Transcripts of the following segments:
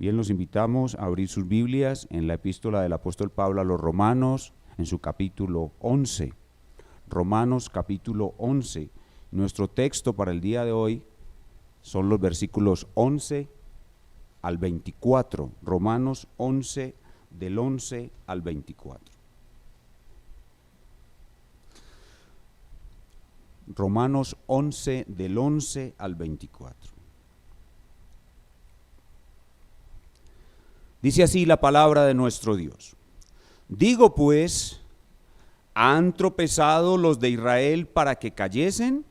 Bien, los invitamos a abrir sus Biblias en la epístola del apóstol Pablo a los Romanos, en su capítulo 11. Romanos capítulo 11. Nuestro texto para el día de hoy son los versículos 11 al 24. Romanos 11, del 11 al 24. Romanos 11, del 11 al 24. Dice así la palabra de nuestro Dios. Digo pues, ¿han tropezado los de Israel para que cayesen?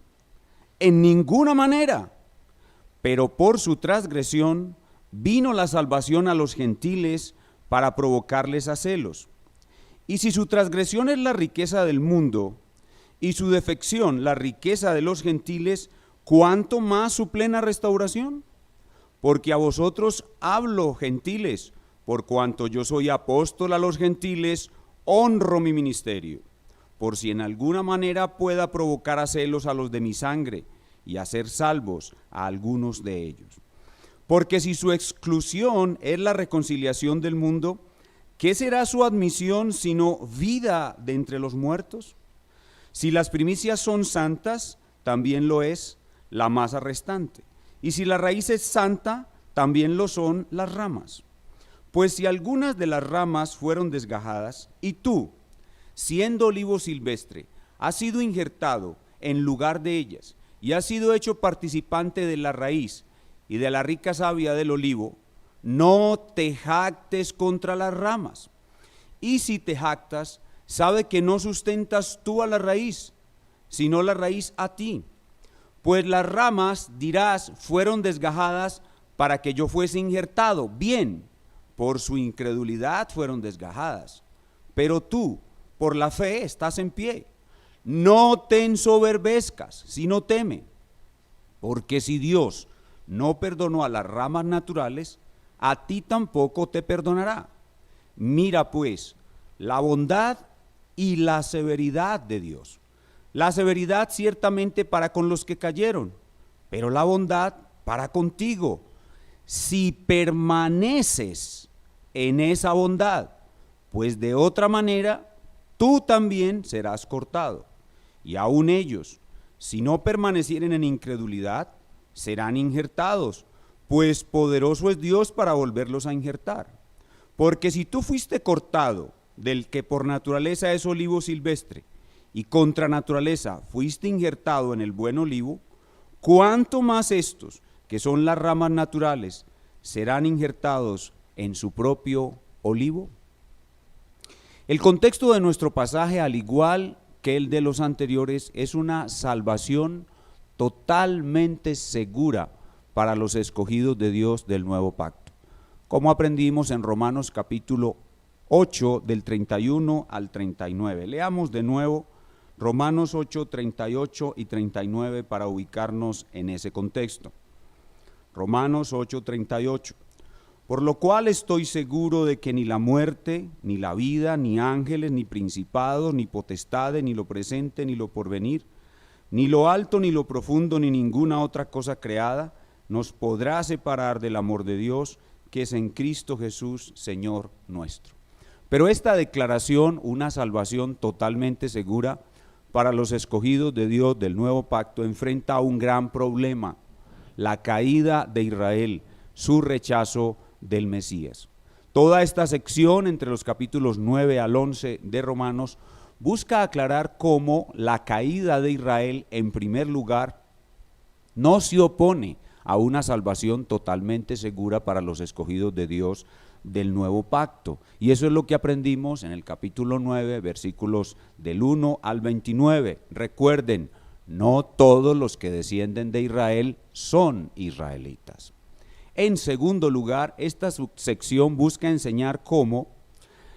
En ninguna manera, pero por su transgresión vino la salvación a los gentiles para provocarles a celos. Y si su transgresión es la riqueza del mundo, y su defección la riqueza de los gentiles, ¿cuánto más su plena restauración? Porque a vosotros hablo, gentiles, por cuanto yo soy apóstol a los gentiles, honro mi ministerio, por si en alguna manera pueda provocar a celos a los de mi sangre, y hacer salvos a algunos de ellos. Porque si su exclusión es la reconciliación del mundo, ¿qué será su admisión sino vida de entre los muertos? Si las primicias son santas, también lo es la masa restante. Y si la raíz es santa, también lo son las ramas. Pues si algunas de las ramas fueron desgajadas, y tú, siendo olivo silvestre, has sido injertado en lugar de ellas, y has sido hecho participante de la raíz y de la rica savia del olivo, no te jactes contra las ramas. Y si te jactas, sabe que no sustentas tú a la raíz, sino la raíz a ti. Pues las ramas, dirás, fueron desgajadas para que yo fuese injertado. Bien, por su incredulidad fueron desgajadas. Pero tú, por la fe, estás en pie. No te ensoberbezcas, sino teme. Porque si Dios no perdonó a las ramas naturales, a ti tampoco te perdonará. Mira pues la bondad y la severidad de Dios. La severidad ciertamente para con los que cayeron, pero la bondad para contigo, si permaneces en esa bondad, pues de otra manera tú también serás cortado. Y aun ellos, si no permanecieren en incredulidad, serán injertados, pues poderoso es Dios para volverlos a injertar. Porque si tú fuiste cortado del que por naturaleza es olivo silvestre, y contra naturaleza fuiste injertado en el buen olivo, ¿cuánto más estos, que son las ramas naturales, serán injertados en su propio olivo? El contexto de nuestro pasaje, al igual que el de los anteriores, es una salvación totalmente segura para los escogidos de Dios del nuevo pacto, como aprendimos en Romanos capítulo 8 del 31 al 39. Leamos de nuevo Romanos 8, 38 y 39 para ubicarnos en ese contexto. Romanos 8, 38. Por lo cual estoy seguro de que ni la muerte, ni la vida, ni ángeles, ni principados, ni potestades, ni lo presente, ni lo porvenir, ni lo alto, ni lo profundo, ni ninguna otra cosa creada, nos podrá separar del amor de Dios, que es en Cristo Jesús, Señor nuestro. Pero esta declaración, una salvación totalmente segura para los escogidos de Dios del nuevo pacto, enfrenta un gran problema: la caída de Israel, su rechazo del Mesías. Toda esta sección, entre los capítulos 9 al 11 de Romanos, busca aclarar cómo la caída de Israel, en primer lugar, no se opone a una salvación totalmente segura para los escogidos de Dios del nuevo pacto. Y eso es lo que aprendimos en el capítulo 9, versículos del 1 al 29. Recuerden, no todos los que descienden de Israel son israelitas. En segundo lugar, esta subsección busca enseñar cómo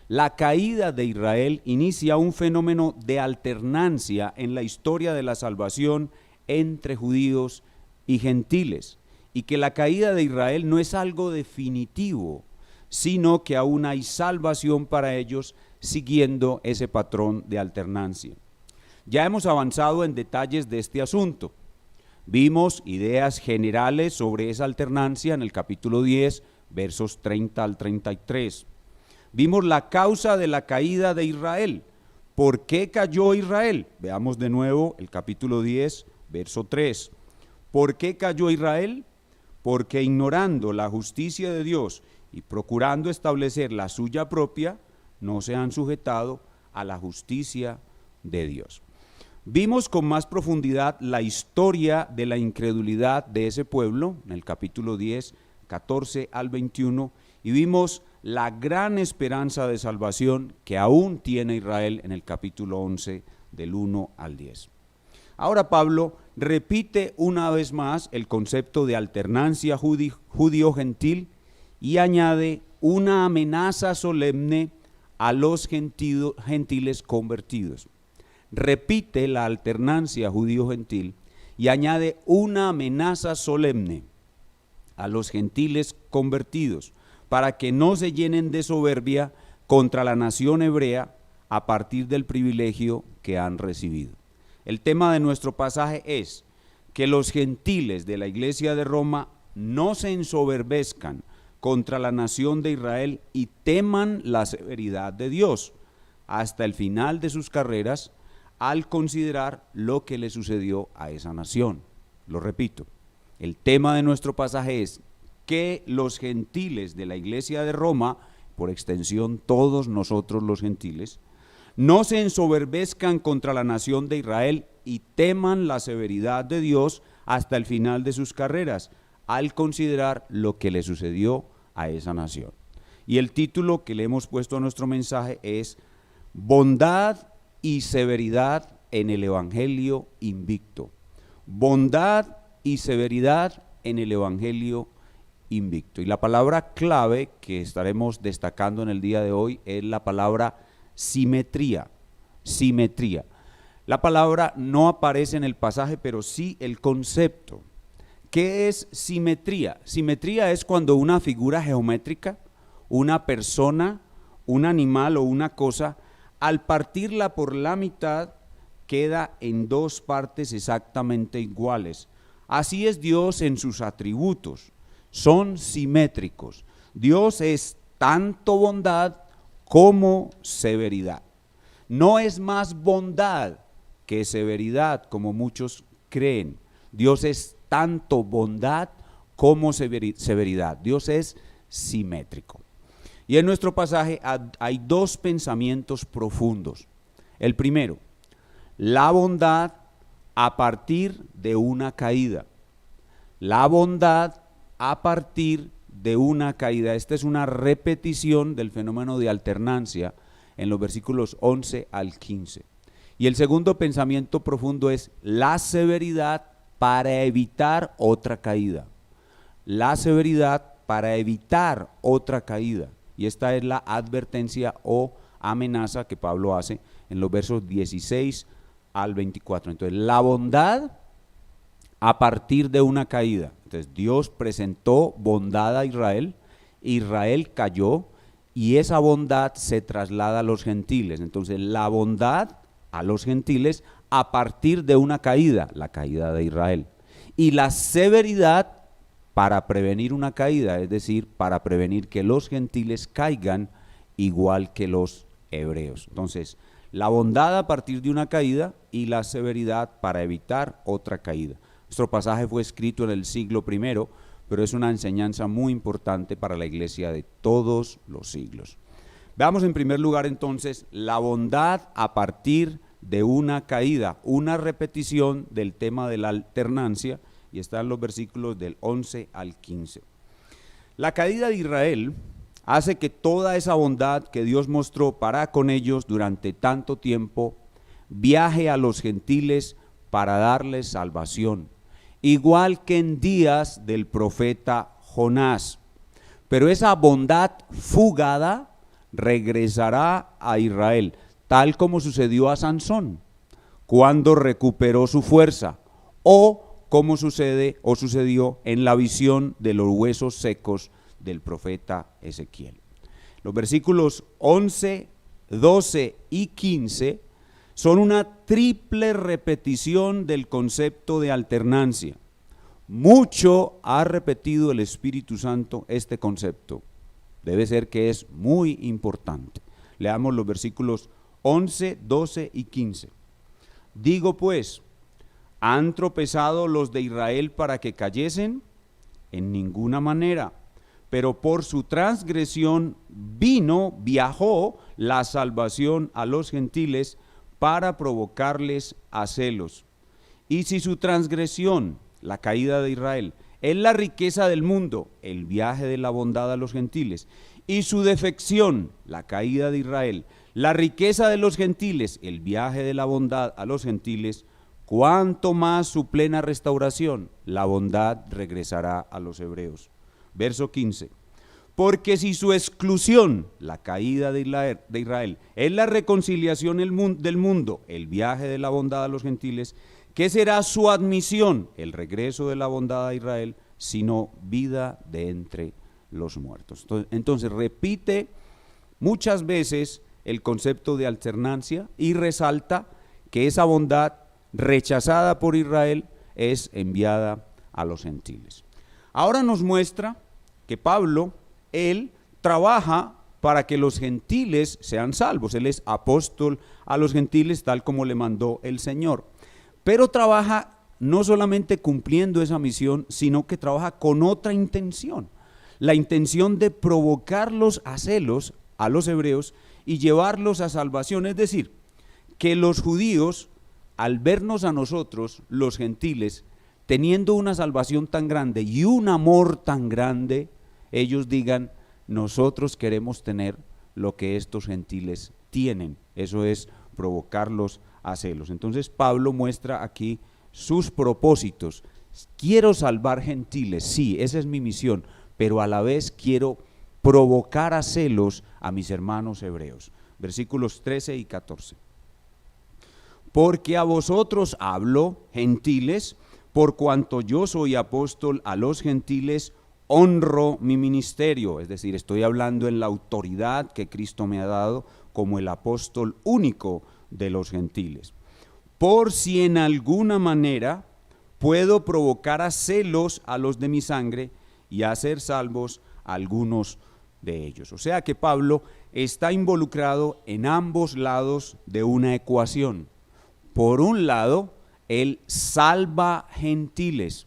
la caída de Israel inicia un fenómeno de alternancia en la historia de la salvación entre judíos y gentiles, y que la caída de Israel no es algo definitivo, sino que aún hay salvación para ellos siguiendo ese patrón de alternancia. Ya hemos avanzado en detalles de este asunto. Vimos ideas generales sobre esa alternancia en el capítulo 10, versos 30 al 33. Vimos la causa de la caída de Israel. ¿Por qué cayó Israel? Veamos de nuevo el capítulo 10, verso 3. ¿Por qué cayó Israel? Porque ignorando la justicia de Dios y procurando establecer la suya propia, no se han sujetado a la justicia de Dios. Vimos con más profundidad la historia de la incredulidad de ese pueblo, en el capítulo 10, 14 al 21, y vimos la gran esperanza de salvación que aún tiene Israel en el capítulo 11, del 1 al 10. Ahora Pablo repite una vez más el concepto de alternancia judío-gentil y añade una amenaza solemne a los gentiles convertidos. Repite la alternancia judío-gentil y añade una amenaza solemne a los gentiles convertidos para que no se llenen de soberbia contra la nación hebrea a partir del privilegio que han recibido. El tema de nuestro pasaje es que los gentiles de la iglesia de Roma no se ensoberbezcan contra la nación de Israel y teman la severidad de Dios hasta el final de sus carreras al considerar lo que le sucedió a esa nación. Lo repito, el tema de nuestro pasaje es que los gentiles de la iglesia de Roma, por extensión todos nosotros los gentiles, no se ensoberbezcan contra la nación de Israel y teman la severidad de Dios hasta el final de sus carreras, al considerar lo que le sucedió a esa nación. Y el título que le hemos puesto a nuestro mensaje es Bondad y severidad en el Evangelio invicto. Bondad y severidad en el Evangelio invicto. Y la palabra clave que estaremos destacando en el día de hoy es la palabra simetría. Simetría. La palabra no aparece en el pasaje, pero sí el concepto. ¿Qué es simetría? Simetría es cuando una figura geométrica, una persona, un animal o una cosa, al partirla por la mitad, queda en dos partes exactamente iguales. Así es Dios en sus atributos, son simétricos. Dios es tanto bondad como severidad. No es más bondad que severidad, como muchos creen. Dios es tanto bondad como severidad. Dios es simétrico. Y en nuestro pasaje hay dos pensamientos profundos. El primero, la bondad a partir de una caída. La bondad a partir de una caída. Esta es una repetición del fenómeno de alternancia en los versículos 11 al 15. Y el segundo pensamiento profundo es la severidad para evitar otra caída. La severidad para evitar otra caída. Y esta es la advertencia o amenaza que Pablo hace en los versos 16 al 24. Entonces, la bondad a partir de una caída. Entonces, Dios presentó bondad a Israel, Israel cayó y esa bondad se traslada a los gentiles. Entonces, la bondad a los gentiles a partir de una caída, la caída de Israel. Y la severidad para prevenir una caída, es decir, para prevenir que los gentiles caigan igual que los hebreos. Entonces, la bondad a partir de una caída y la severidad para evitar otra caída. Nuestro pasaje fue escrito en el siglo I, pero es una enseñanza muy importante para la iglesia de todos los siglos. Veamos en primer lugar entonces la bondad a partir de una caída, una repetición del tema de la alternancia, y está en los versículos del 11 al 15. La caída de Israel hace que toda esa bondad que Dios mostró para con ellos durante tanto tiempo viaje a los gentiles para darles salvación, igual que en días del profeta Jonás. Pero esa bondad fugada regresará a Israel, tal como sucedió a Sansón, cuando recuperó su fuerza, o como sucedió en la visión de los huesos secos del profeta Ezequiel. Los versículos 11, 12 y 15 son una triple repetición del concepto de alternancia. Mucho ha repetido el Espíritu Santo este concepto. Debe ser que es muy importante. Leamos los versículos 11, 12 y 15. Digo pues, ¿han tropezado los de Israel para que cayesen? En ninguna manera. Pero por su transgresión viajó la salvación a los gentiles para provocarles a celos. Y si su transgresión, la caída de Israel, es la riqueza del mundo, el viaje de la bondad a los gentiles, y su defección, la caída de Israel, la riqueza de los gentiles, el viaje de la bondad a los gentiles, cuánto más su plena restauración, la bondad regresará a los hebreos. Verso 15. Porque si su exclusión, la caída de Israel, es la reconciliación del mundo, el viaje de la bondad a los gentiles, ¿qué será su admisión, el regreso de la bondad a Israel, sino vida de entre los muertos? Entonces repite muchas veces el concepto de alternancia y resalta que esa bondad rechazada por Israel es enviada a los gentiles. Ahora nos muestra que Pablo, él trabaja para que los gentiles sean salvos. Él es apóstol a los gentiles tal como le mandó el Señor. Pero trabaja no solamente cumpliendo esa misión, sino que trabaja con otra intención. La intención de provocarlos a celos a los hebreos y llevarlos a salvación. Es decir, que los judíos, al vernos a nosotros, los gentiles, teniendo una salvación tan grande y un amor tan grande, ellos digan, nosotros queremos tener lo que estos gentiles tienen. Eso es provocarlos a celos. Entonces Pablo muestra aquí sus propósitos. Quiero salvar gentiles, sí, esa es mi misión, pero a la vez quiero provocar a celos a mis hermanos hebreos. Versículos 13 y 14. Porque a vosotros hablo, gentiles, por cuanto yo soy apóstol a los gentiles, honro mi ministerio, es decir, estoy hablando en la autoridad que Cristo me ha dado como el apóstol único de los gentiles. Por si en alguna manera puedo provocar a celos a los de mi sangre y hacer salvos a algunos de ellos. O sea que Pablo está involucrado en ambos lados de una ecuación. Por un lado, él salva gentiles,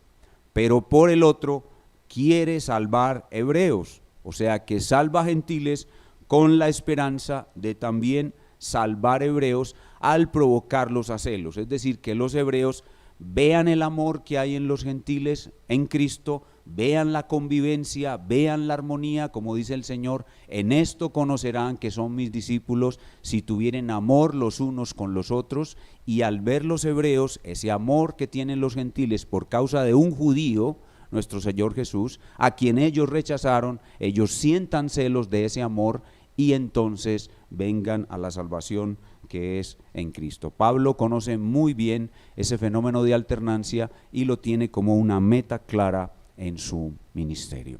pero por el otro quiere salvar hebreos, o sea que salva gentiles con la esperanza de también salvar hebreos al provocarlos a celos, es decir, que los hebreos vean el amor que hay en los gentiles en Cristo, vean la convivencia, vean la armonía, como dice el Señor, en esto conocerán que son mis discípulos si tuvieren amor los unos con los otros, y al ver los hebreos ese amor que tienen los gentiles por causa de un judío, nuestro Señor Jesús, a quien ellos rechazaron, ellos sientan celos de ese amor y entonces vengan a la salvación que es en Cristo. Pablo conoce muy bien ese fenómeno de alternancia y lo tiene como una meta clara en su ministerio.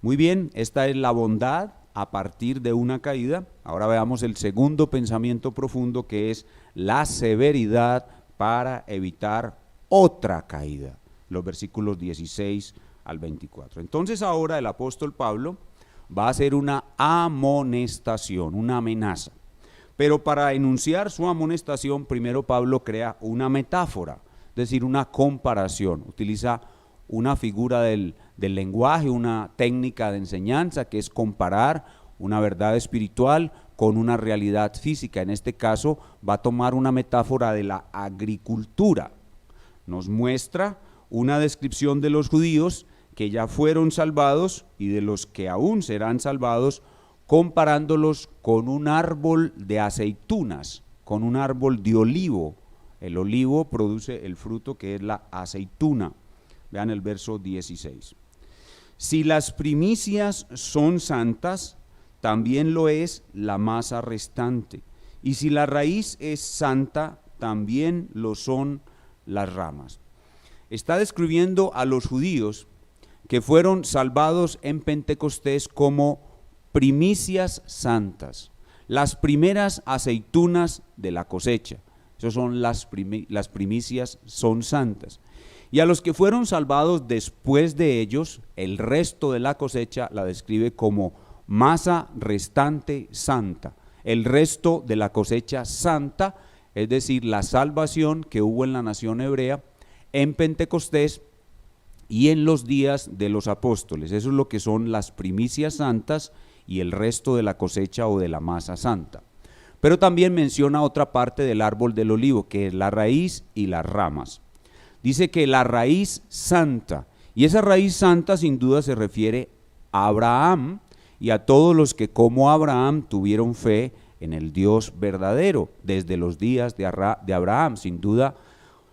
Muy bien, esta es la bondad a partir de una caída. Ahora veamos el segundo pensamiento profundo, que es la severidad para evitar otra caída. Los versículos 16 al 24. Entonces ahora el apóstol Pablo va a hacer una amonestación, una amenaza. Pero para enunciar su amonestación, primero Pablo crea una metáfora, es decir, una comparación. Utiliza una figura del lenguaje, una técnica de enseñanza que es comparar una verdad espiritual con una realidad física. En este caso va a tomar una metáfora de la agricultura. Nos muestra una descripción de los judíos que ya fueron salvados y de los que aún serán salvados, comparándolos con un árbol de aceitunas, con un árbol de olivo. El olivo produce el fruto que es la aceituna. Vean el verso 16. Si las primicias son santas, también lo es la masa restante. Y si la raíz es santa, también lo son las ramas. Está describiendo a los judíos que fueron salvados en Pentecostés como primicias santas, las primeras aceitunas de la cosecha. Esas son las primicias, son santas. Y a los que fueron salvados después de ellos, el resto de la cosecha la describe como masa restante santa. El resto de la cosecha santa, es decir, la salvación que hubo en la nación hebrea en Pentecostés y en los días de los apóstoles. Eso es lo que son las primicias santas y el resto de la cosecha o de la masa santa. Pero también menciona otra parte del árbol del olivo, que es la raíz y las ramas. Dice que la raíz santa, y esa raíz santa sin duda se refiere a Abraham y a todos los que como Abraham tuvieron fe en el Dios verdadero desde los días de Abraham. Sin duda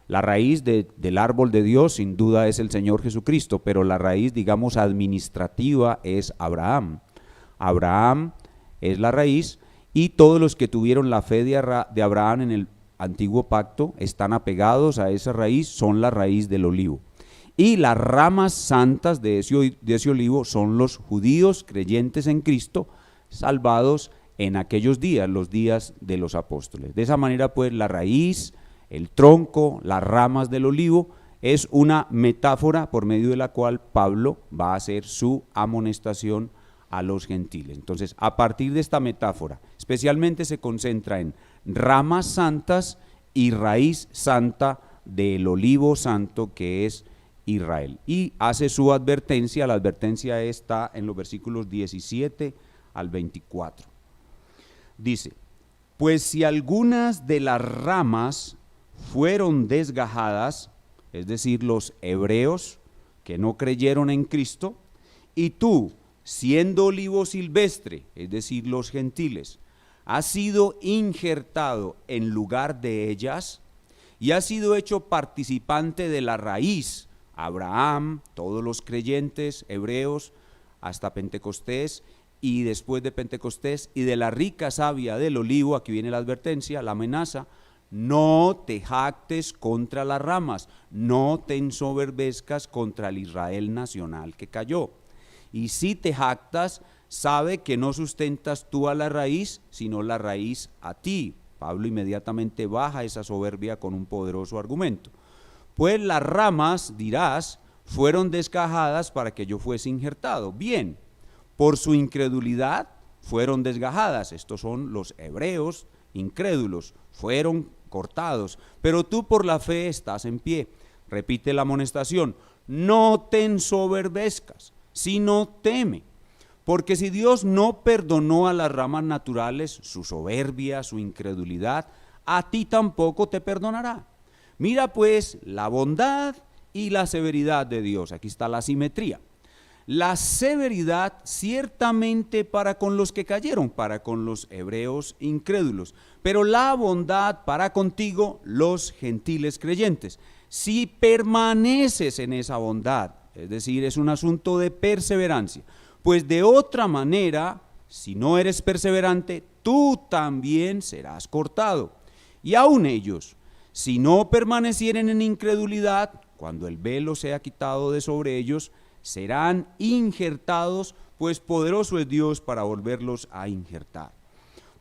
la raíz del árbol de Dios sin duda es el Señor Jesucristo, pero la raíz, digamos, administrativa es Abraham. Abraham es la raíz y todos los que tuvieron la fe de Abraham en el antiguo pacto están apegados a esa raíz, son la raíz del olivo. Y las ramas santas de ese olivo son los judíos creyentes en Cristo, salvados en aquellos días, los días de los apóstoles. De esa manera, pues, la raíz, el tronco, las ramas del olivo es una metáfora por medio de la cual Pablo va a hacer su amonestación a los gentiles. Entonces, a partir de esta metáfora, especialmente se concentra en ramas santas y raíz santa del olivo santo que es Israel. Y hace su advertencia, la advertencia está en los versículos 17 al 24. Dice, pues si algunas de las ramas fueron desgajadas, es decir, los hebreos que no creyeron en Cristo, y tú, siendo olivo silvestre, es decir, los gentiles, has sido injertado en lugar de ellas y has sido hecho participante de la raíz, Abraham, todos los creyentes hebreos hasta Pentecostés y después de Pentecostés, y de la rica savia del olivo. Aquí viene la advertencia, la amenaza: no te jactes contra las ramas, no te ensoberbezcas contra el Israel nacional que cayó. Y si te jactas, sabe que no sustentas tú a la raíz, sino la raíz a ti. Pablo inmediatamente baja esa soberbia con un poderoso argumento. Pues las ramas, dirás, fueron desgajadas para que yo fuese injertado. Bien, por su incredulidad fueron desgajadas. Estos son los hebreos incrédulos, fueron cortados. Pero tú por la fe estás en pie. Repite la amonestación: no te ensoberbezcas, sino teme. Porque si Dios no perdonó a las ramas naturales su soberbia, su incredulidad, a ti tampoco te perdonará. Mira pues la bondad y la severidad de Dios. Aquí está la simetría. La severidad ciertamente para con los que cayeron, para con los hebreos incrédulos, pero la bondad para contigo, los gentiles creyentes. Si permaneces en esa bondad, es decir, es un asunto de perseverancia, pues de otra manera, si no eres perseverante, tú también serás cortado. Y aun ellos, si no permanecieren en incredulidad, cuando el velo sea quitado de sobre ellos, serán injertados, pues poderoso es Dios para volverlos a injertar.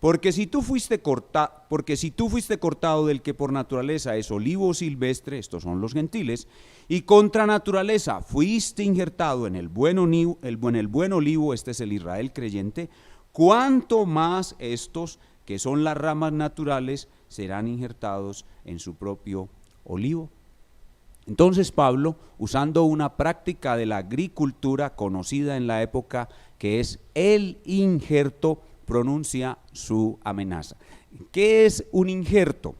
Porque si tú fuiste cortado del que por naturaleza es olivo silvestre, estos son los gentiles, y contra naturaleza fuiste injertado en el buen olivo, este es el Israel creyente, cuánto más estos, que son las ramas naturales, serán injertados en su propio olivo. Entonces Pablo, usando una práctica de la agricultura conocida en la época, que es el injerto, pronuncia su amenaza. ¿Qué es un injerto?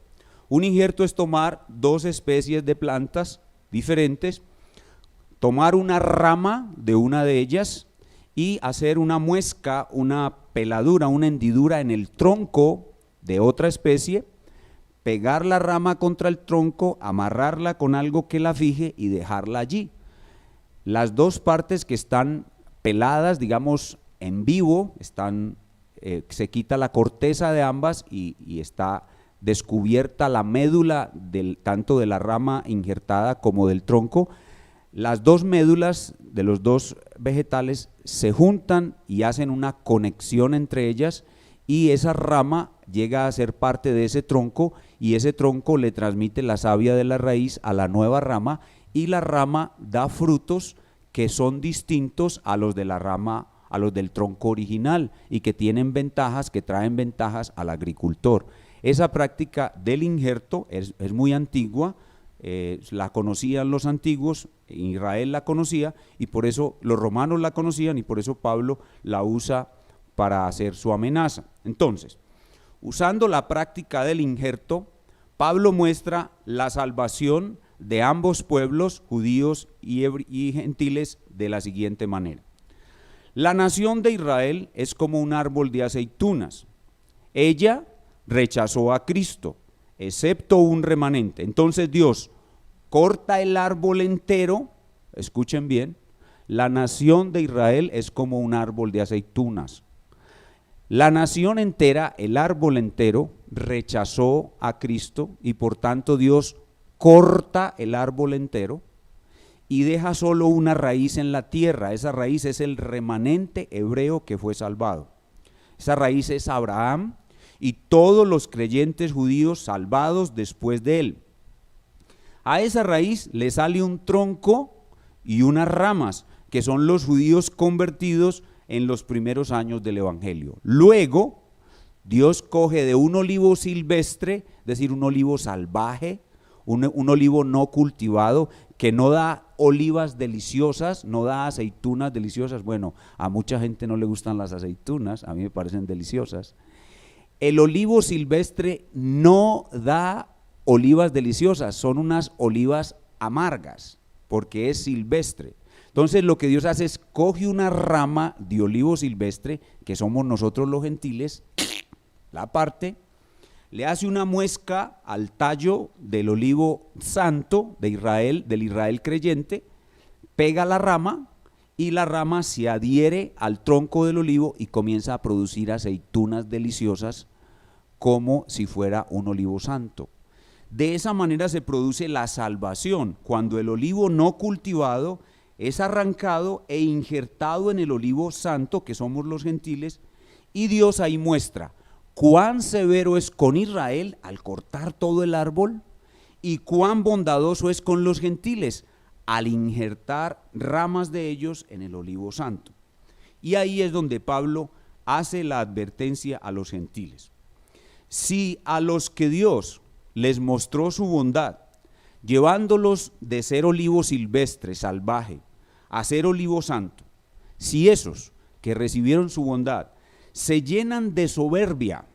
Un injerto es tomar dos especies de plantas diferentes, tomar una rama de una de ellas y hacer una muesca, una peladura, una hendidura en el tronco de otra especie, pegar la rama contra el tronco, amarrarla con algo que la fije y dejarla allí. Las dos partes que están peladas, digamos, en vivo, se quita la corteza de ambas y está descubierta la médula tanto de la rama injertada como del tronco. Las dos médulas de los dos vegetales se juntan y hacen una conexión entre ellas, y esa rama llega a ser parte de ese tronco, y ese tronco le transmite la savia de la raíz a la nueva rama, y la rama da frutos que son distintos a los de la rama, a los del tronco original, y que tienen ventajas, que traen ventajas al agricultor. Esa práctica del injerto es muy antigua, la conocían los antiguos, Israel la conocía, y por eso los romanos la conocían, y por eso Pablo la usa para hacer su amenaza. Entonces, usando la práctica del injerto, Pablo muestra la salvación de ambos pueblos, judíos y gentiles, de la siguiente manera. La nación de Israel es como un árbol de aceitunas. Ella rechazó a Cristo, excepto un remanente. Entonces Dios corta el árbol entero. Escuchen bien, la nación de Israel es como un árbol de aceitunas. La nación entera, el árbol entero, rechazó a Cristo, y por tanto Dios corta el árbol entero y deja solo una raíz en la tierra. Esa raíz es el remanente hebreo que fue salvado. Esa raíz es Abraham y todos los creyentes judíos salvados después de él. A esa raíz le sale un tronco y unas ramas, que son los judíos convertidos en los primeros años del evangelio. Luego, Dios coge de un olivo silvestre, es decir, un olivo salvaje, un olivo no cultivado, que no da olivas deliciosas, no da aceitunas deliciosas. Bueno, a mucha gente no le gustan las aceitunas, a mí me parecen deliciosas. El olivo silvestre no da olivas deliciosas, son unas olivas amargas, porque es silvestre. Entonces lo que Dios hace es coge una rama de olivo silvestre, que somos nosotros los gentiles, la parte, le hace una muesca al tallo del olivo santo de Israel, del Israel creyente, pega la rama y la rama se adhiere al tronco del olivo y comienza a producir aceitunas deliciosas como si fuera un olivo santo. De esa manera se produce la salvación, cuando el olivo no cultivado es arrancado e injertado en el olivo santo, que somos los gentiles, y Dios ahí muestra cuán severo es con Israel al cortar todo el árbol y cuán bondadoso es con los gentiles al injertar ramas de ellos en el olivo santo. Y ahí es donde Pablo hace la advertencia a los gentiles. Si a los que Dios les mostró su bondad, llevándolos de ser olivo silvestre, salvaje, a ser olivo santo, si esos que recibieron su bondad se llenan de soberbia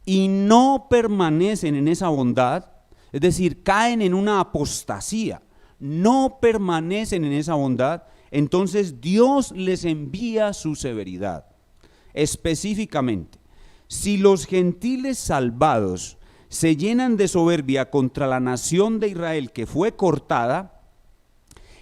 y no permanecen en esa bondad, es decir, caen en una apostasía, no permanecen en esa bondad, entonces Dios les envía su severidad. Específicamente, si los gentiles salvados se llenan de soberbia contra la nación de Israel que fue cortada,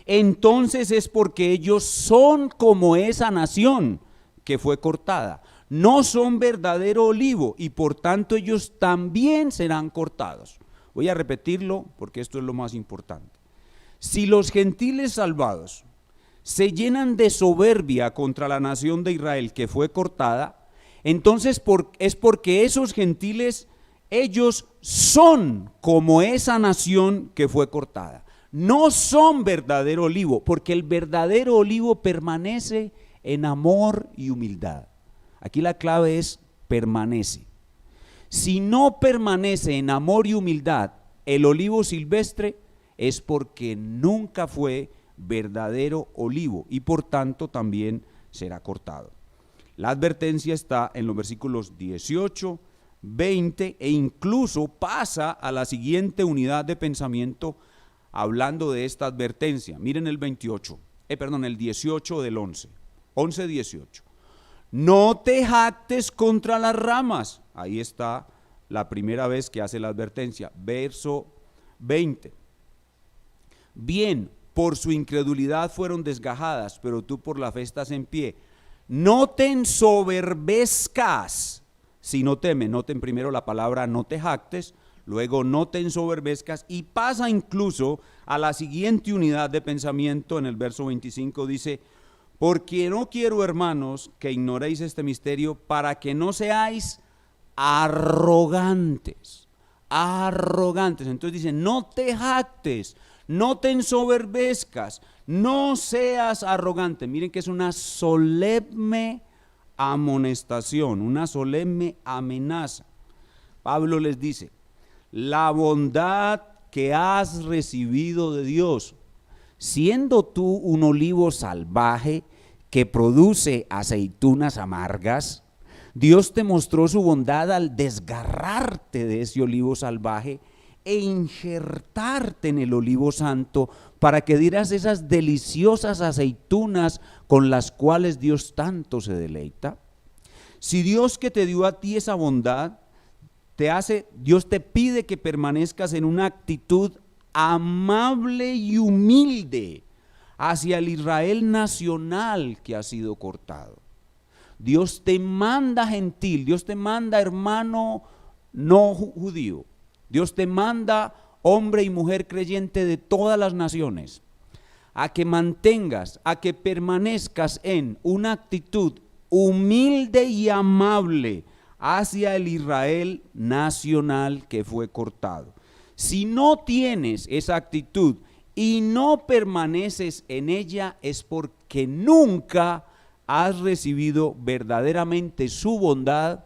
entonces es porque ellos son como esa nación que fue cortada. No son verdadero olivo y por tanto ellos también serán cortados. Voy a repetirlo porque esto es lo más importante. Si los gentiles salvados se llenan de soberbia contra la nación de Israel que fue cortada, entonces es porque esos gentiles, ellos son como esa nación que fue cortada. No son verdadero olivo, porque el verdadero olivo permanece en amor y humildad. Aquí la clave es permanece. Si no permanece en amor y humildad el olivo silvestre, es porque nunca fue verdadero olivo y por tanto también será cortado. La advertencia está en los versículos 18, 20 e incluso pasa a la siguiente unidad de pensamiento hablando de esta advertencia. Miren el 18 del 11:18. No te jactes contra las ramas. Ahí está la primera vez que hace la advertencia. Verso 20. Bien, por su incredulidad fueron desgajadas, pero tú por la fe estás en pie. No te ensoberbezcas, si no temes. Noten primero la palabra no te jactes, luego no te ensoberbezcas, y pasa incluso a la siguiente unidad de pensamiento. En el verso 25 dice: porque no quiero, hermanos, que ignoréis este misterio, para que no seáis arrogantes. Entonces dice, no te jactes, no te ensoberbezcas, no seas arrogante. Miren que es una solemne amonestación, una solemne amenaza. Pablo les dice, la bondad que has recibido de Dios, siendo tú un olivo salvaje que produce aceitunas amargas, Dios te mostró su bondad al desgarrarte de ese olivo salvaje e injertarte en el olivo santo para que dieras esas deliciosas aceitunas con las cuales Dios tanto se deleita. Si Dios que te dio a ti esa bondad, Dios te pide que permanezcas en una actitud amable y humilde hacia el Israel nacional que ha sido cortado. Dios te manda gentil, Dios te manda hermano no judío, Dios te manda hombre y mujer creyente de todas las naciones, a que mantengas, a que permanezcas en una actitud humilde y amable hacia el Israel nacional que fue cortado. Si no tienes esa actitud y no permaneces en ella, es porque nunca has recibido verdaderamente su bondad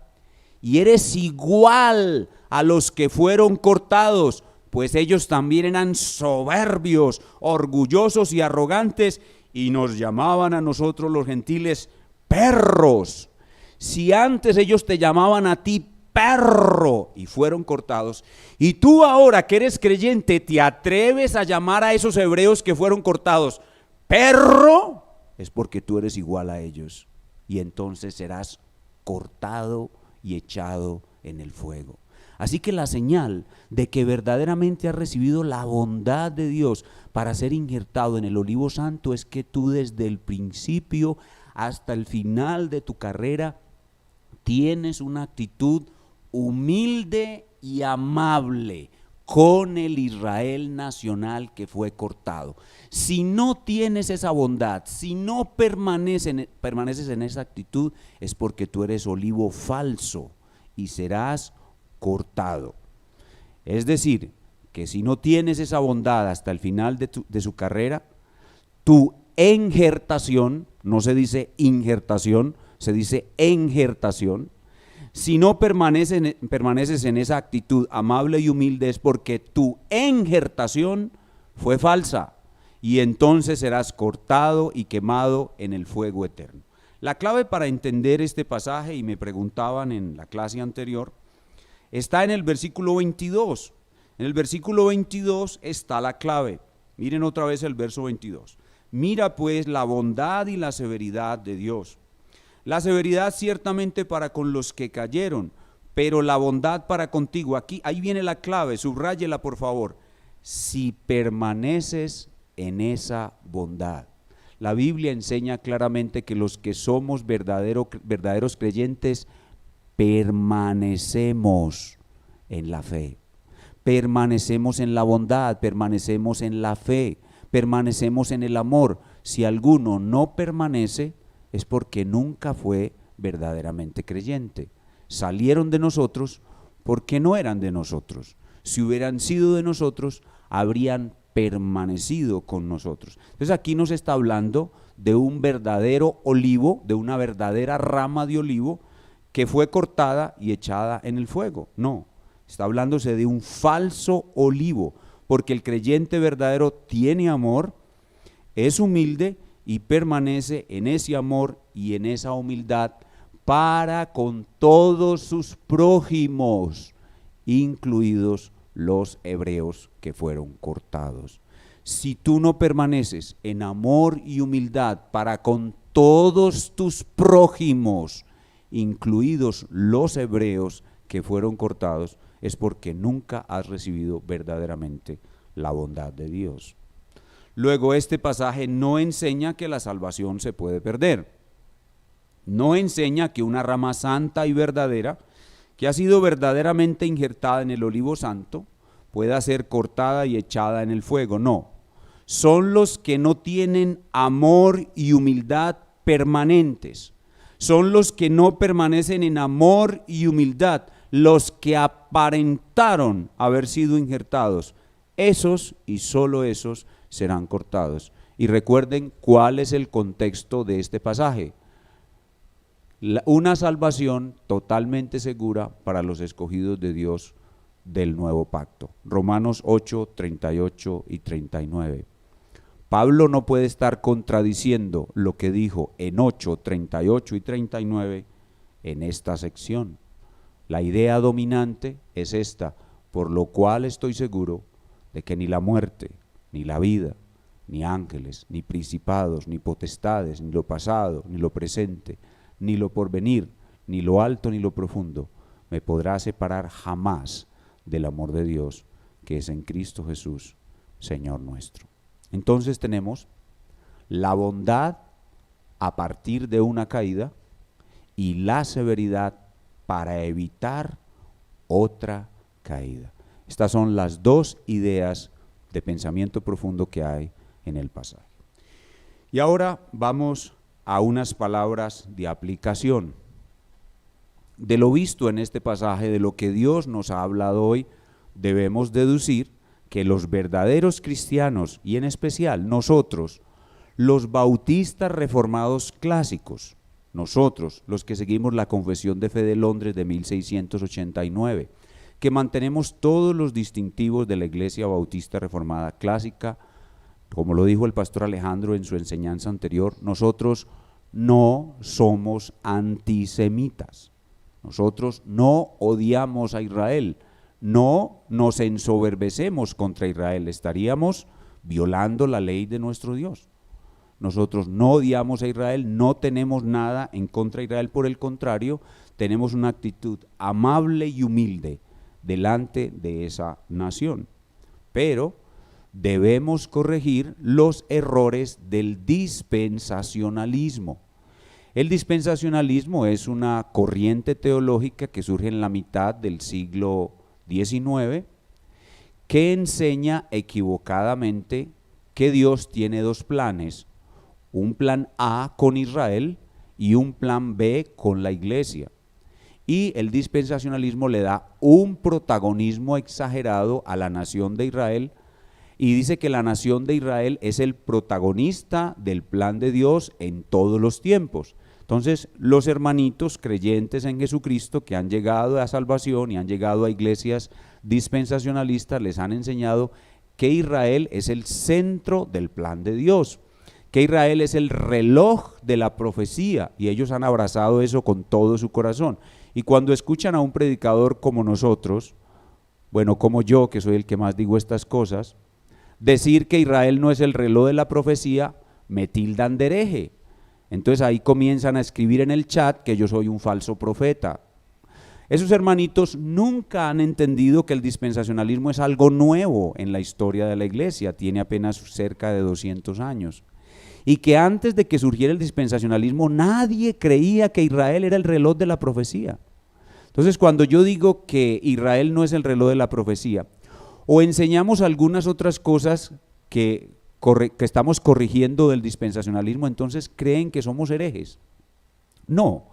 y eres igual a los que fueron cortados, pues ellos también eran soberbios, orgullosos y arrogantes y nos llamaban a nosotros los gentiles perros. Si antes ellos te llamaban a ti perro y fueron cortados, y tú ahora que eres creyente te atreves a llamar a esos hebreos que fueron cortados perro, es porque tú eres igual a ellos y entonces serás cortado y echado en el fuego. Así que la señal de que verdaderamente has recibido la bondad de Dios para ser injertado en el olivo santo es que tú desde el principio hasta el final de tu carrera tienes una actitud humilde y amable con el Israel nacional que fue cortado. Si no tienes esa bondad, si no permaneces en esa actitud, es porque tú eres olivo falso y serás cortado. Es decir, que si no tienes esa bondad hasta el final de su carrera, tu enjertación, no se dice injertación, se dice enjertación. Si no permaneces en esa actitud amable y humilde es porque tu enjertación fue falsa y entonces serás cortado y quemado en el fuego eterno. La clave para entender este pasaje, y me preguntaban en la clase anterior, está en el versículo 22. En el versículo 22 está la clave. Miren otra vez el verso 22. Mira pues la bondad y la severidad de Dios. La severidad ciertamente para con los que cayeron, pero la bondad para contigo. Ahí viene la clave, subráyela por favor. Si permaneces en esa bondad. La Biblia enseña claramente que los que somos verdaderos creyentes permanecemos en la fe, permanecemos en la bondad, permanecemos en la fe, permanecemos en el amor. Si alguno no permanece, es porque nunca fue verdaderamente creyente. Salieron de nosotros porque no eran de nosotros. Si hubieran sido de nosotros, habrían permanecido con nosotros. Entonces aquí nos está hablando de un verdadero olivo, de una verdadera rama de olivo que fue cortada y echada en el fuego. No, está hablándose de un falso olivo, porque el creyente verdadero tiene amor, es humilde y permanece en ese amor y en esa humildad para con todos sus prójimos, incluidos los hebreos que fueron cortados. Si tú no permaneces en amor y humildad para con todos tus prójimos, incluidos los hebreos que fueron cortados, es porque nunca has recibido verdaderamente la bondad de Dios. Luego, este pasaje no enseña que la salvación se puede perder. No enseña que una rama santa y verdadera, que ha sido verdaderamente injertada en el olivo santo, pueda ser cortada y echada en el fuego. No, son los que no tienen amor y humildad permanentes. Son los que no permanecen en amor y humildad, los que aparentaron haber sido injertados esos y solo esos serán cortados. Y recuerden cuál es el contexto de este pasaje. Una salvación totalmente segura para los escogidos de Dios del nuevo pacto. Romanos 8, 38 y 39. Pablo no puede estar contradiciendo lo que dijo en 8, 38 y 39 en esta sección. La idea dominante es esta, por lo cual estoy seguro de que ni la muerte, ni la vida, ni ángeles, ni principados, ni potestades, ni lo pasado, ni lo presente, ni lo porvenir, ni lo alto, ni lo profundo, me podrá separar jamás del amor de Dios, que es en Cristo Jesús, Señor nuestro. Entonces tenemos la bondad a partir de una caída y la severidad para evitar otra caída. Estas son las dos ideas de pensamiento profundo que hay en el pasaje. Y ahora vamos a unas palabras de aplicación. De lo visto en este pasaje, de lo que Dios nos ha hablado hoy, debemos deducir que los verdaderos cristianos, y en especial nosotros, los bautistas reformados clásicos, nosotros, los que seguimos la Confesión de Fe de Londres de 1689, que mantenemos todos los distintivos de la Iglesia Bautista Reformada Clásica, como lo dijo el pastor Alejandro en su enseñanza anterior, nosotros no somos antisemitas, nosotros no odiamos a Israel, no nos ensoberbecemos contra Israel, estaríamos violando la ley de nuestro Dios. Nosotros no odiamos a Israel, no tenemos nada en contra de Israel, por el contrario, tenemos una actitud amable y humilde delante de esa nación. Pero debemos corregir los errores del dispensacionalismo. El dispensacionalismo es una corriente teológica que surge en la mitad del siglo XIX, que enseña equivocadamente que Dios tiene dos planes, un plan A con Israel y un plan B con la iglesia. Y el dispensacionalismo le da un protagonismo exagerado a la nación de Israel y dice que la nación de Israel es el protagonista del plan de Dios en todos los tiempos. Entonces, los hermanitos creyentes en Jesucristo que han llegado a salvación y han llegado a iglesias dispensacionalistas les han enseñado que Israel es el centro del plan de Dios, que Israel es el reloj de la profecía, y ellos han abrazado eso con todo su corazón. Y cuando escuchan a un predicador como nosotros, bueno, como yo, que soy el que más digo estas cosas, decir que Israel no es el reloj de la profecía, me tildan de hereje. Entonces ahí comienzan a escribir en el chat que yo soy un falso profeta. Esos hermanitos nunca han entendido que el dispensacionalismo es algo nuevo en la historia de la iglesia, tiene apenas cerca de 200 años. Y que antes de que surgiera el dispensacionalismo nadie creía que Israel era el reloj de la profecía. Entonces cuando yo digo que Israel no es el reloj de la profecía, o enseñamos algunas otras cosas que estamos corrigiendo del dispensacionalismo, entonces creen que somos herejes. No,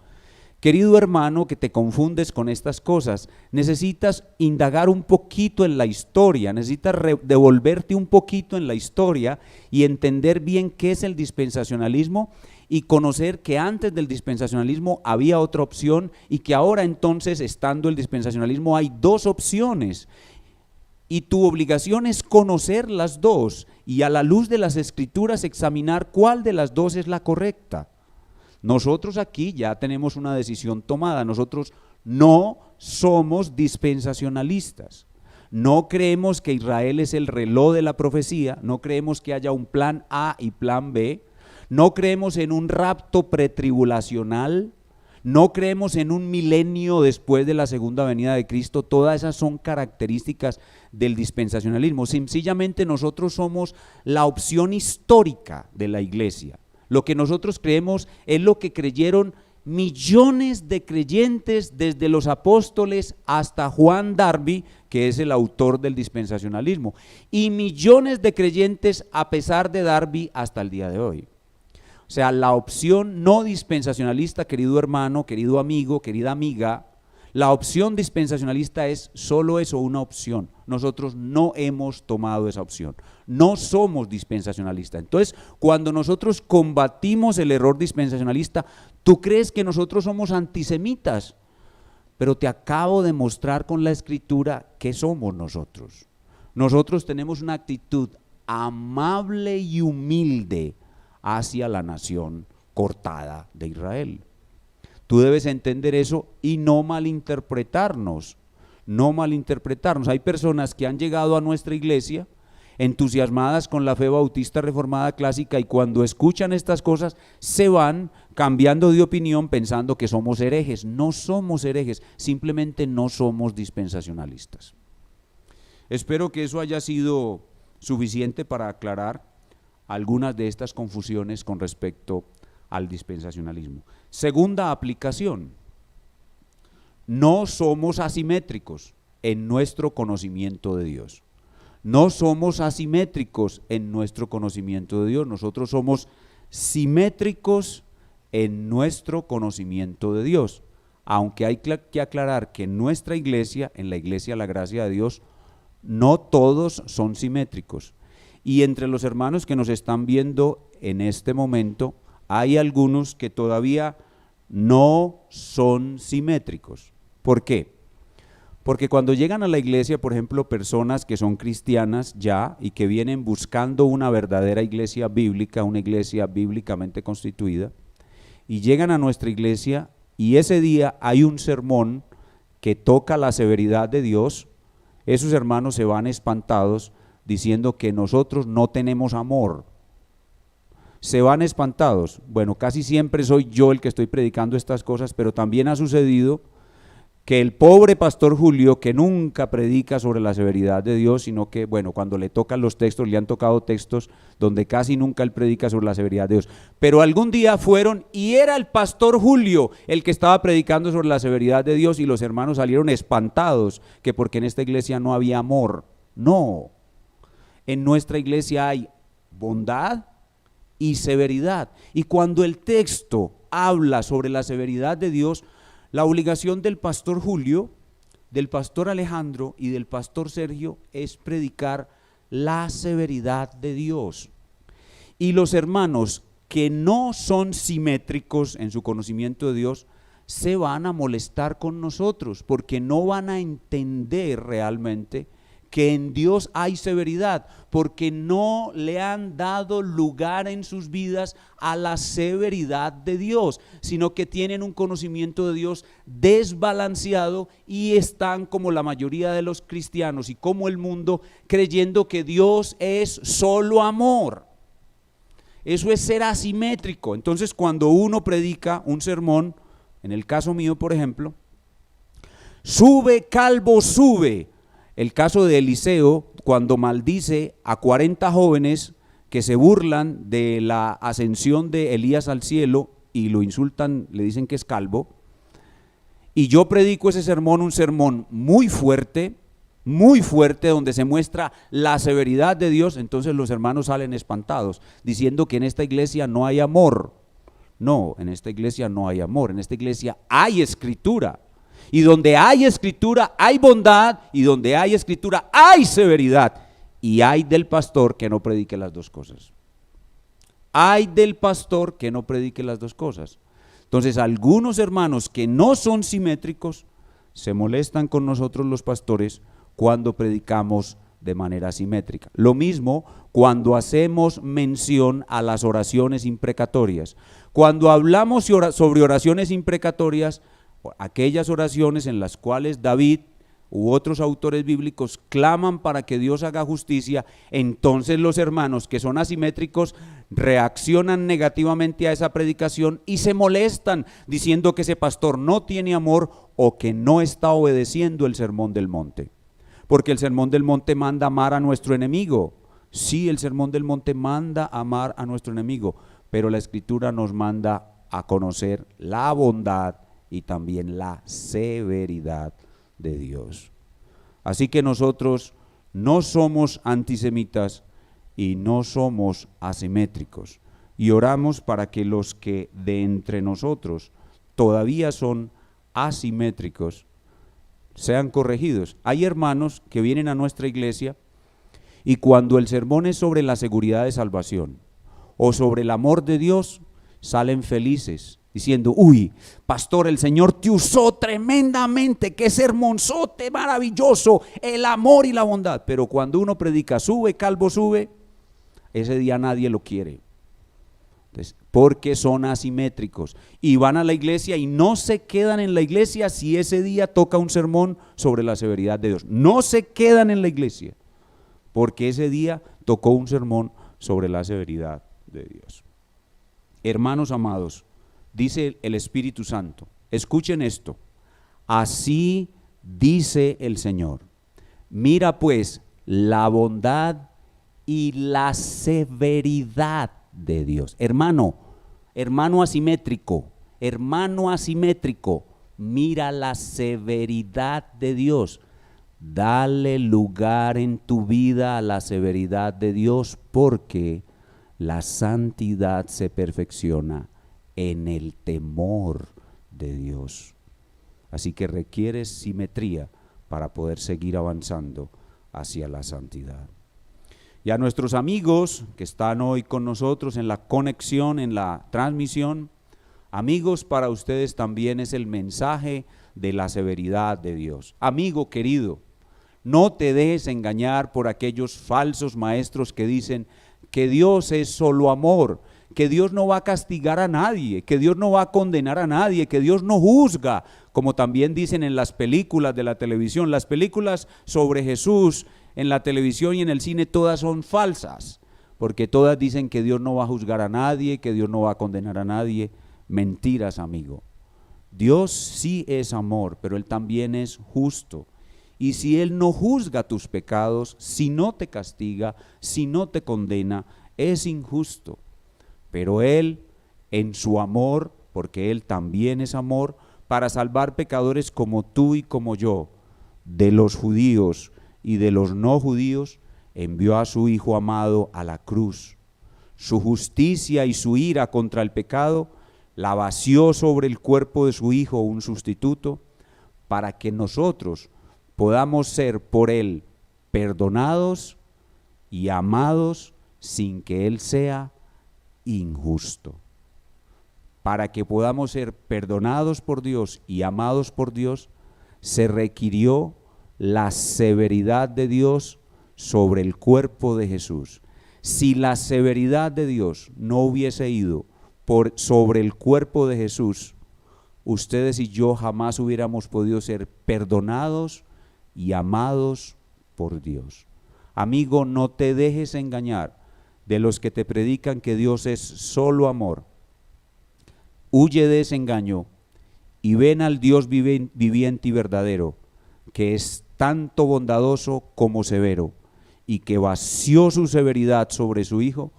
querido hermano que te confundes con estas cosas, necesitas indagar un poquito en la historia, necesitas devolverte un poquito en la historia y entender bien qué es el dispensacionalismo y conocer que antes del dispensacionalismo había otra opción y que ahora entonces, estando el dispensacionalismo, hay dos opciones. Y tu obligación es conocer las dos y a la luz de las escrituras examinar cuál de las dos es la correcta. Nosotros aquí ya tenemos una decisión tomada, nosotros no somos dispensacionalistas, no creemos que Israel es el reloj de la profecía, no creemos que haya un plan A y plan B, no creemos en un rapto pretribulacional, no creemos en un milenio después de la segunda venida de Cristo. Todas esas son características del dispensacionalismo. Sencillamente nosotros somos la opción histórica de la iglesia. Lo que nosotros creemos es lo que creyeron millones de creyentes desde los apóstoles hasta Juan Darby, que es el autor del dispensacionalismo, y millones de creyentes a pesar de Darby hasta el día de hoy. O sea, la opción no dispensacionalista, querido hermano, querido amigo, querida amiga, La opción dispensacionalista es solo eso, una opción. Nosotros no hemos tomado esa opción. No somos dispensacionalistas. Entonces, cuando nosotros combatimos el error dispensacionalista, tú crees que nosotros somos antisemitas, pero te acabo de mostrar con la Escritura que somos nosotros. Nosotros tenemos una actitud amable y humilde hacia la nación cortada de Israel. Tú debes entender eso y no malinterpretarnos, no malinterpretarnos. Hay personas que han llegado a nuestra iglesia entusiasmadas con la fe bautista reformada clásica y cuando escuchan estas cosas se van cambiando de opinión pensando que somos herejes. No somos herejes, simplemente no somos dispensacionalistas. Espero que eso haya sido suficiente para aclarar algunas de estas confusiones con respecto al dispensacionalismo. Segunda aplicación, no somos asimétricos en nuestro conocimiento de Dios. No somos asimétricos en nuestro conocimiento de Dios, nosotros somos simétricos en nuestro conocimiento de Dios. Aunque hay que aclarar que en nuestra iglesia, en la iglesia La Gracia de Dios, no todos son simétricos. Y entre los hermanos que nos están viendo en este momento, hay algunos que todavía no son simétricos. ¿Por qué? Porque cuando llegan a la iglesia, por ejemplo, personas que son cristianas ya y que vienen buscando una verdadera iglesia bíblica, una iglesia bíblicamente constituida, y llegan a nuestra iglesia y ese día hay un sermón que toca la severidad de Dios, esos hermanos se van espantados diciendo que nosotros no tenemos amor. Se van espantados. Bueno, casi siempre soy yo el que estoy predicando estas cosas, pero también ha sucedido que el pobre pastor Julio, que nunca predica sobre la severidad de Dios, sino que, bueno, cuando le tocan los textos, le han tocado textos donde casi nunca él predica sobre la severidad de Dios, pero algún día fueron y era el pastor Julio el que estaba predicando sobre la severidad de Dios y los hermanos salieron espantados, que porque en esta iglesia no había amor. No, en nuestra iglesia hay bondad y severidad, y cuando el texto habla sobre la severidad de Dios, la obligación del pastor Julio, del pastor Alejandro y del pastor Sergio es predicar la severidad de Dios. Y los hermanos que no son simétricos en su conocimiento de Dios se van a molestar con nosotros porque no van a entender realmente que en Dios hay severidad, porque no le han dado lugar en sus vidas a la severidad de Dios, sino que tienen un conocimiento de Dios desbalanceado y están como la mayoría de los cristianos y como el mundo creyendo que Dios es solo amor. Eso es ser asimétrico. Entonces cuando uno predica un sermón, en el caso mío por ejemplo, sube calvo sube. El caso de Eliseo, cuando maldice a 40 jóvenes que se burlan de la ascensión de Elías al cielo y lo insultan, le dicen que es calvo, y yo predico ese sermón, un sermón muy fuerte, donde se muestra la severidad de Dios, entonces los hermanos salen espantados, diciendo que en esta iglesia no hay amor. No, en esta iglesia no hay amor, en esta iglesia hay escritura. Y donde hay escritura hay bondad, y donde hay escritura hay severidad. Y hay del pastor que no predique las dos cosas. Hay del pastor que no predique las dos cosas. Entonces algunos hermanos que no son simétricos se molestan con nosotros los pastores cuando predicamos de manera simétrica. Lo mismo cuando hacemos mención a las oraciones imprecatorias. Cuando hablamos sobre oraciones imprecatorias, aquellas oraciones en las cuales David u otros autores bíblicos claman para que Dios haga justicia, entonces los hermanos que son asimétricos reaccionan negativamente a esa predicación y se molestan diciendo que ese pastor no tiene amor o que no está obedeciendo el sermón del monte. Porque el sermón del monte manda amar a nuestro enemigo. Sí, el sermón del monte manda amar a nuestro enemigo, pero la escritura nos manda a conocer la bondad y también la severidad de Dios. Así que nosotros no somos antisemitas y no somos asimétricos. Y oramos para que los que de entre nosotros todavía son asimétricos sean corregidos. Hay hermanos que vienen a nuestra iglesia y cuando el sermón es sobre la seguridad de salvación o sobre el amor de Dios, salen felices diciendo: uy, pastor, el Señor te usó tremendamente, qué sermonzote maravilloso, el amor y la bondad. Pero cuando uno predica sube, calvo sube, ese día nadie lo quiere. Entonces, porque son asimétricos y van a la iglesia y no se quedan en la iglesia si ese día toca un sermón sobre la severidad de Dios. No se quedan en la iglesia porque ese día tocó un sermón sobre la severidad de Dios. Hermanos amados, dice el Espíritu Santo, escuchen esto: así dice el Señor, mira pues la bondad y la severidad de Dios. Hermano asimétrico, mira la severidad de Dios. Dale lugar en tu vida a la severidad de Dios, porque la santidad se perfecciona en el temor de Dios. Así que requieres simetría para poder seguir avanzando hacia la santidad. Y a nuestros amigos que están hoy con nosotros en la conexión, en la transmisión, amigos, para ustedes también es el mensaje de la severidad de Dios. Amigo querido, no te dejes engañar por aquellos falsos maestros que dicen que Dios es solo amor, que Dios no va a castigar a nadie, que Dios no va a condenar a nadie, que Dios no juzga, como también dicen en las películas de la televisión. Las películas sobre Jesús en la televisión y en el cine todas son falsas, porque todas dicen que Dios no va a juzgar a nadie, que Dios no va a condenar a nadie. Mentiras, amigo. Dios sí es amor, pero Él también es justo. Y si Él no juzga tus pecados, si no te castiga, si no te condena, es injusto. Pero Él, en su amor, porque Él también es amor, para salvar pecadores como tú y como yo, de los judíos y de los no judíos, envió a su Hijo amado a la cruz. Su justicia y su ira contra el pecado la vació sobre el cuerpo de su Hijo, un sustituto, para que nosotros podamos ser por Él perdonados y amados sin que Él sea injusto. Para que podamos ser perdonados por Dios y amados por Dios, se requirió la severidad de Dios sobre el cuerpo de Jesús. Si la severidad de Dios no hubiese ido sobre el cuerpo de Jesús, ustedes y yo jamás hubiéramos podido ser perdonados y amados por Dios. Amigo, no te dejes engañar de los que te predican que Dios es solo amor. Huye de ese engaño y ven al Dios viviente y verdadero, que es tanto bondadoso como severo, y que vació su severidad sobre su Hijo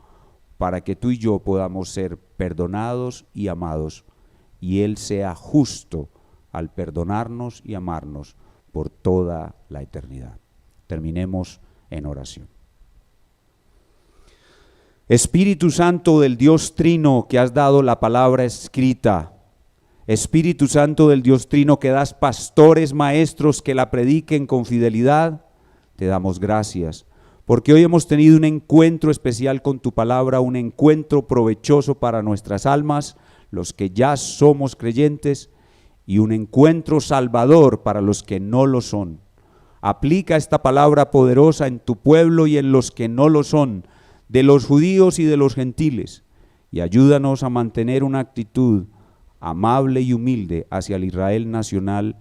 para que tú y yo podamos ser perdonados y amados, y Él sea justo al perdonarnos y amarnos por toda la eternidad. Terminemos en oración. Espíritu Santo del Dios Trino, que has dado la palabra escrita, Espíritu Santo del Dios Trino, que das pastores, maestros que la prediquen con fidelidad, te damos gracias, porque hoy hemos tenido un encuentro especial con tu palabra, un encuentro provechoso para nuestras almas, los que ya somos creyentes, y un encuentro salvador para los que no lo son. Aplica esta palabra poderosa en tu pueblo y en los que no lo son, de los judíos y de los gentiles, y ayúdanos a mantener una actitud amable y humilde hacia el Israel nacional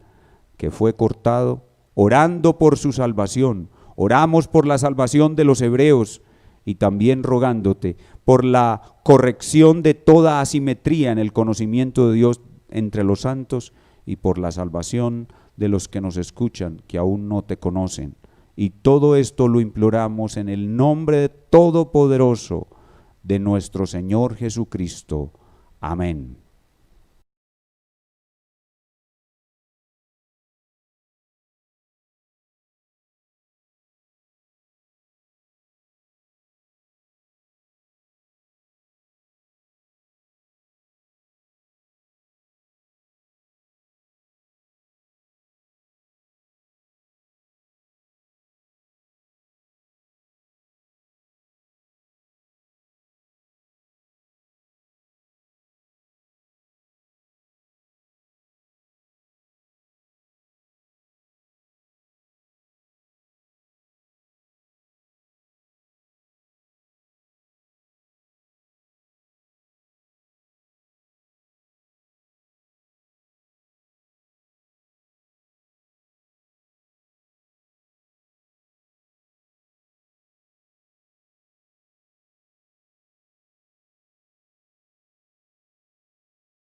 que fue cortado, orando por su salvación. Oramos por la salvación de los hebreos y también rogándote por la corrección de toda asimetría en el conocimiento de Dios entre los santos y por la salvación de los que nos escuchan que aún no te conocen. Y todo esto lo imploramos en el nombre todopoderoso de nuestro Señor Jesucristo. Amén.